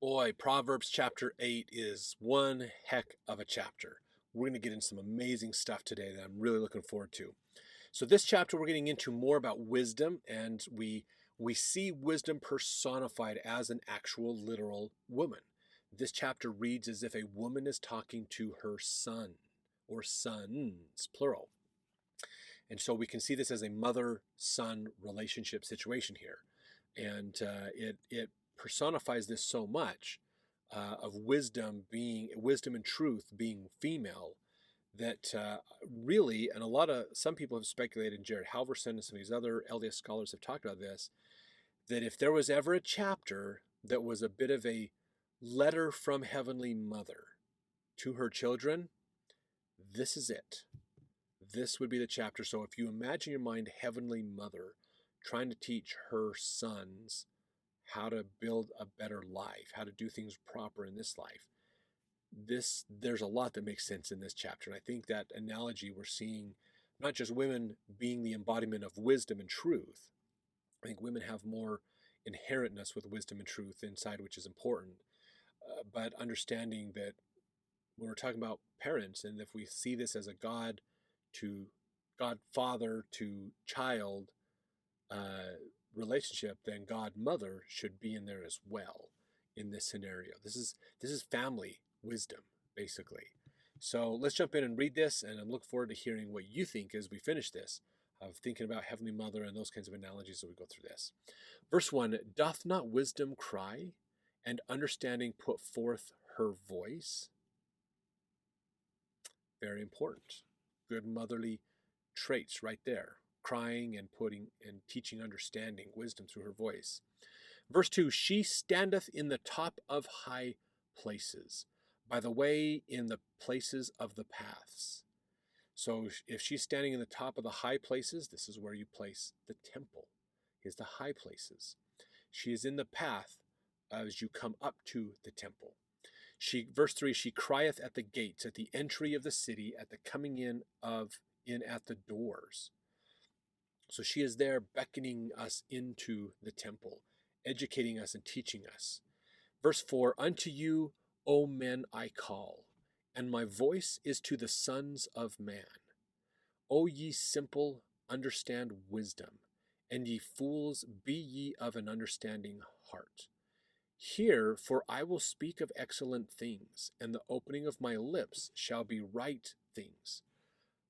Boy, Proverbs chapter 8 is one heck of a chapter. We're going to get into some amazing stuff today that I'm really looking forward to. So this chapter we're getting into more about wisdom, and we see wisdom personified as an actual literal woman. This chapter reads as if a woman is talking to her son or sons, plural. And so we can see this as a mother-son relationship situation here. And it personifies this so much of wisdom and truth being female that really, and some people have speculated, and Jared Halverson and some of these other LDS scholars have talked about this, that if there was ever a chapter that was a bit of a letter from Heavenly Mother to her children, this is it. This would be the chapter. So if you imagine in your mind Heavenly Mother trying to teach her sons how to build a better life, how to do things proper in this life, there's a lot that makes sense in this chapter. And I think that analogy we're seeing, not just women being the embodiment of wisdom and truth. I think women have more inherentness with wisdom and truth inside, which is important. But understanding that when we're talking about parents, and if we see this as a God father to child relationship, then God mother should be in there as well in this scenario. This is family wisdom, basically. So let's jump in and read this, and I'm looking forward to hearing what you think as we finish this, of thinking about Heavenly Mother and those kinds of analogies as we go through this. Verse 1, doth not wisdom cry, and understanding put forth her voice? Very important. Good motherly traits right there. Crying and teaching understanding, wisdom through her voice. Verse 2, she standeth in the top of high places, by the way in the places of the paths. So if she's standing in the top of the high places, this is where you place the temple, is the high places. She is in the path as you come up to the temple. Verse 3, she crieth at the gates, at the entry of the city, at the coming in at the doors. So she is there beckoning us into the temple, educating us and teaching us. Verse 4, unto you, O men, I call, and my voice is to the sons of man. O ye simple, understand wisdom, and ye fools, be ye of an understanding heart. Hear, for I will speak of excellent things, and the opening of my lips shall be right things.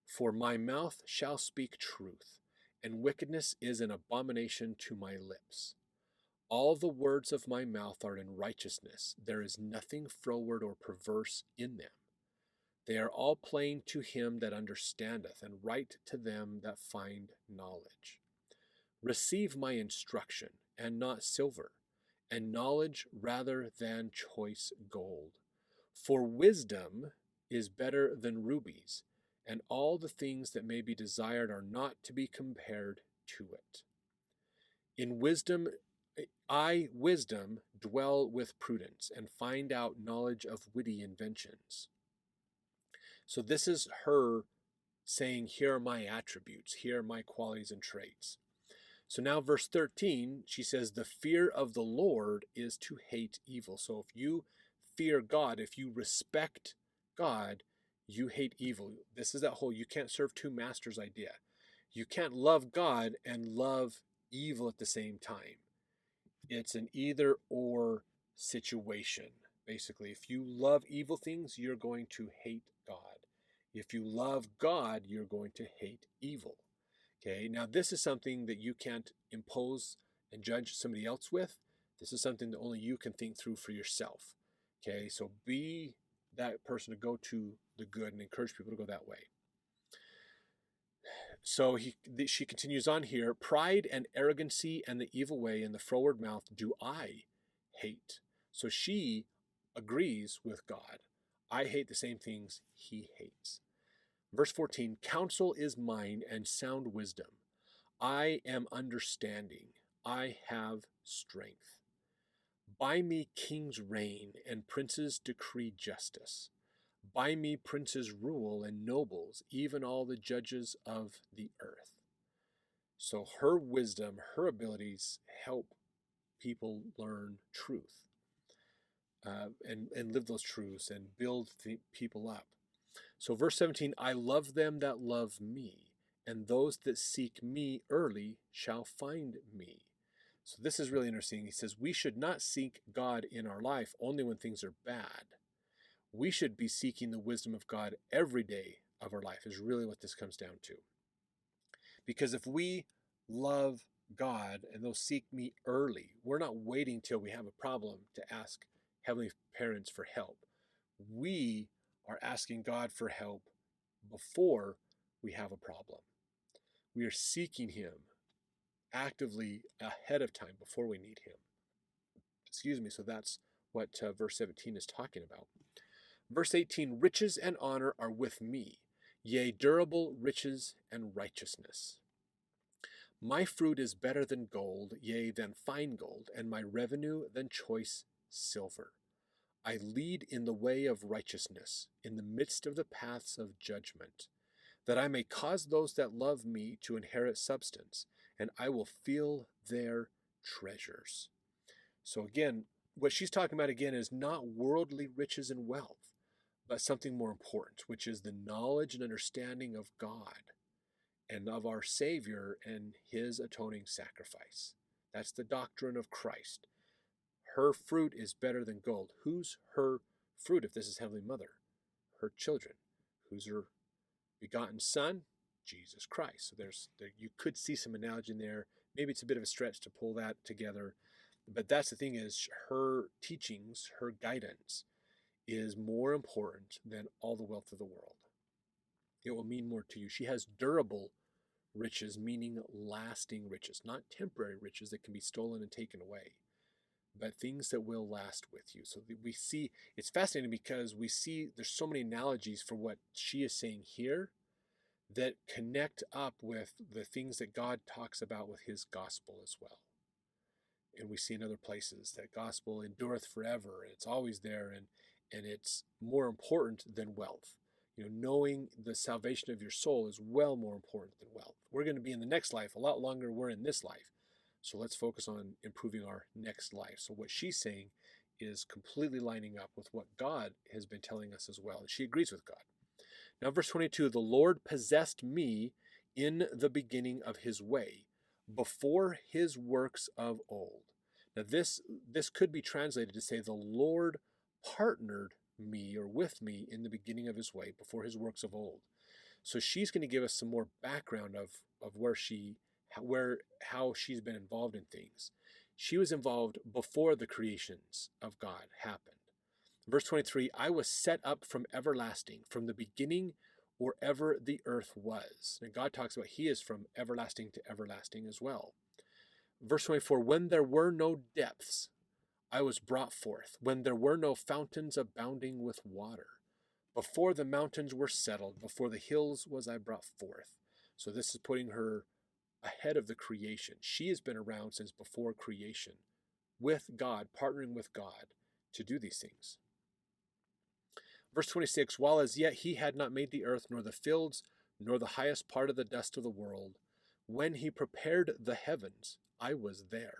For my mouth shall speak truth, and wickedness is an abomination to my lips. All the words of my mouth are in righteousness. There is nothing froward or perverse in them. They are all plain to him that understandeth, and right to them that find knowledge. Receive my instruction, and not silver, and knowledge rather than choice gold. For wisdom is better than rubies, and all the things that may be desired are not to be compared to it. In wisdom, wisdom, dwell with prudence, and find out knowledge of witty inventions. So this is her saying, here are my attributes, here are my qualities and traits. So now verse 13, she says, the fear of the Lord is to hate evil. So if you fear God, if you respect God, you hate evil. This is that whole you can't serve two masters idea. You can't love God and love evil at the same time. It's an either or situation. Basically, if you love evil things, you're going to hate God. If you love God, you're going to hate evil. Okay, now this is something that you can't impose and judge somebody else with. This is something that only you can think through for yourself. Okay, so be that person to go to the good and encourage people to go that way. So she continues on here. Pride and arrogancy and the evil way and the froward mouth do I hate. So she agrees with God. I hate the same things he hates. Verse 14, counsel is mine and sound wisdom. I am understanding. I have strength. By me kings reign and princes decree justice. By me princes rule and nobles, even all the judges of the earth. So her wisdom, her abilities help people learn truth. and live those truths and build people up. So, verse 17, I love them that love me, and those that seek me early shall find me. So, this is really interesting. He says, we should not seek God in our life only when things are bad. We should be seeking the wisdom of God every day of our life, is really what this comes down to. Because if we love God and those seek me early, we're not waiting till we have a problem to ask Heavenly Parents for help. We are asking God for help before we have a problem. We are seeking Him actively ahead of time before we need Him. Excuse me, so that's what verse 17 is talking about. Verse 18, riches and honor are with me, yea, durable riches and righteousness. My fruit is better than gold, yea, than fine gold, and my revenue than choice silver. I lead in the way of righteousness, in the midst of the paths of judgment, that I may cause those that love me to inherit substance, and I will fill their treasures. So again, what she's talking about again is not worldly riches and wealth, but something more important, which is the knowledge and understanding of God and of our Savior and His atoning sacrifice. That's the doctrine of Christ. Her fruit is better than gold. Who's her fruit if this is Heavenly Mother? Her children. Who's her begotten Son? Jesus Christ. So you could see some analogy in there. Maybe it's a bit of a stretch to pull that together. But that's the thing is her teachings, her guidance is more important than all the wealth of the world. It will mean more to you. She has durable riches, meaning lasting riches, not temporary riches that can be stolen and taken away, but things that will last with you. So we see, it's fascinating because we see there's so many analogies for what she is saying here that connect up with the things that God talks about with His gospel as well. And we see in other places that gospel endureth forever, and it's always there, and it's more important than wealth. Knowing the salvation of your soul is well more important than wealth. We're going to be in the next life a lot longer than we're in this life. So let's focus on improving our next life. So what she's saying is completely lining up with what God has been telling us as well. And she agrees with God. Now, verse 22, the Lord possessed me in the beginning of His way, before His works of old. Now, this could be translated to say the Lord partnered me or with me in the beginning of His way, before His works of old. So she's going to give us some more background of how she's been involved in things. She was involved before the creations of God happened. Verse 23, I was set up from everlasting, from the beginning or ever the earth was. And God talks about He is from everlasting to everlasting as well. Verse 24, when there were no depths, I was brought forth, when there were no fountains abounding with water. Before the mountains were settled, before the hills was I brought forth. So this is putting her ahead of the creation. She has been around since before creation, with God, partnering with God to do these things. Verse 26, while as yet He had not made the earth, nor the fields, nor the highest part of the dust of the world, when He prepared the heavens, I was there.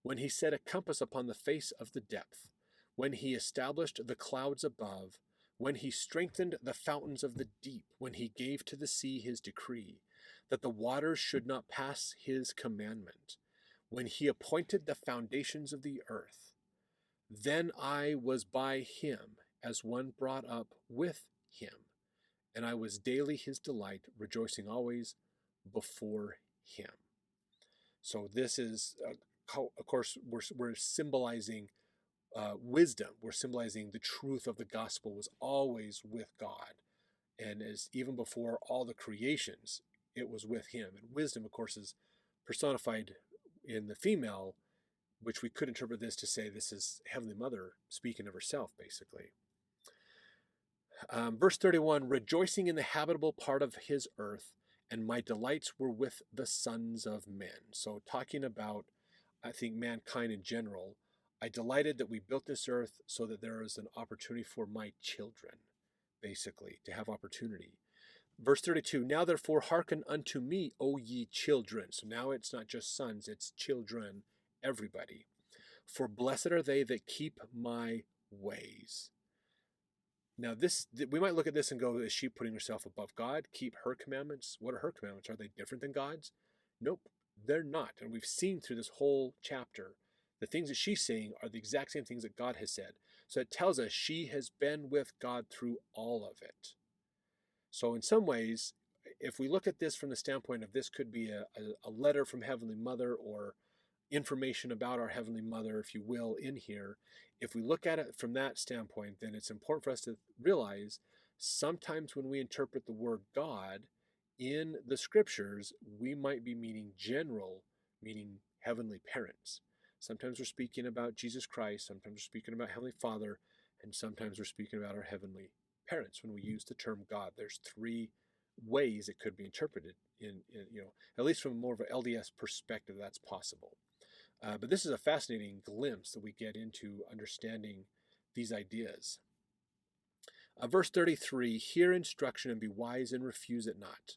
When He set a compass upon the face of the depth, when He established the clouds above, when He strengthened the fountains of the deep, when He gave to the sea His decree, that the waters should not pass His commandment, when He appointed the foundations of the earth, then I was by Him as one brought up with Him, and I was daily His delight, rejoicing always before Him. So this is, of course, we're symbolizing wisdom. We're symbolizing the truth of the gospel was always with God. And as even before all the creations, it was with Him. And wisdom, of course, is personified in the female, which we could interpret this to say this is Heavenly Mother speaking of herself, basically. Verse 31, rejoicing in the habitable part of His earth, and my delights were with the sons of men. So talking about, I think, mankind in general, I delighted that we built this earth so that there is an opportunity for my children, basically, to have opportunity. Verse 32, now therefore hearken unto me, O ye children. So now it's not just sons, it's children, everybody. For blessed are they that keep my ways. Now, we might look at this and go, is she putting herself above God? Keep her commandments. What are her commandments? Are they different than God's? Nope, they're not. And we've seen through this whole chapter, the things that she's saying are the exact same things that God has said. So it tells us she has been with God through all of it. So in some ways, if we look at this from the standpoint of this could be a letter from Heavenly Mother, or information about our Heavenly Mother, if you will, in here, if we look at it from that standpoint, then it's important for us to realize sometimes when we interpret the word God in the scriptures, we might be meaning general, meaning heavenly parents. Sometimes we're speaking about Jesus Christ, sometimes we're speaking about Heavenly Father, and sometimes we're speaking about our heavenly parents when we use the term God. There's three ways it could be interpreted in at least from more of an LDS perspective, that's possible. But this is a fascinating glimpse that we get into understanding these ideas. Verse 33, hear instruction and be wise and refuse it not.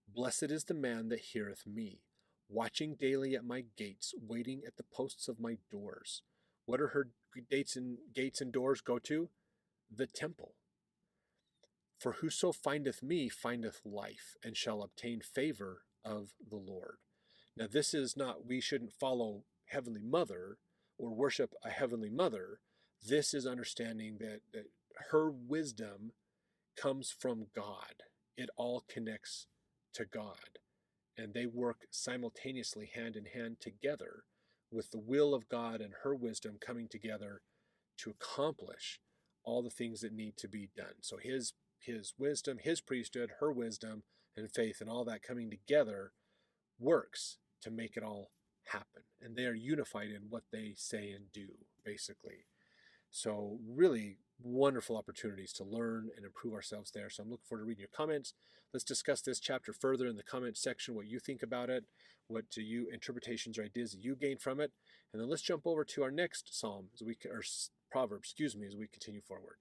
Blessed is the man that heareth me, watching daily at my gates, waiting at the posts of my doors. What are her gates and doors go to? The temple. For whoso findeth me findeth life, and shall obtain favor of the Lord. Now this is not, we shouldn't follow Heavenly Mother or worship a Heavenly Mother. This is understanding that her wisdom comes from God. It all connects to God. And they work simultaneously, hand in hand together, with the will of God and her wisdom coming together to accomplish all the things that need to be done. So his wisdom, his priesthood, her wisdom and faith, and all that coming together works to make it all happen. And they are unified in what they say and do, basically. So really wonderful opportunities to learn and improve ourselves there. So I'm looking forward to reading your comments. Let's discuss this chapter further in the comment section, what you think about it, what do you interpretations or ideas that you gain from it. And then let's jump over to our next psalm, or Proverbs, as we continue forward.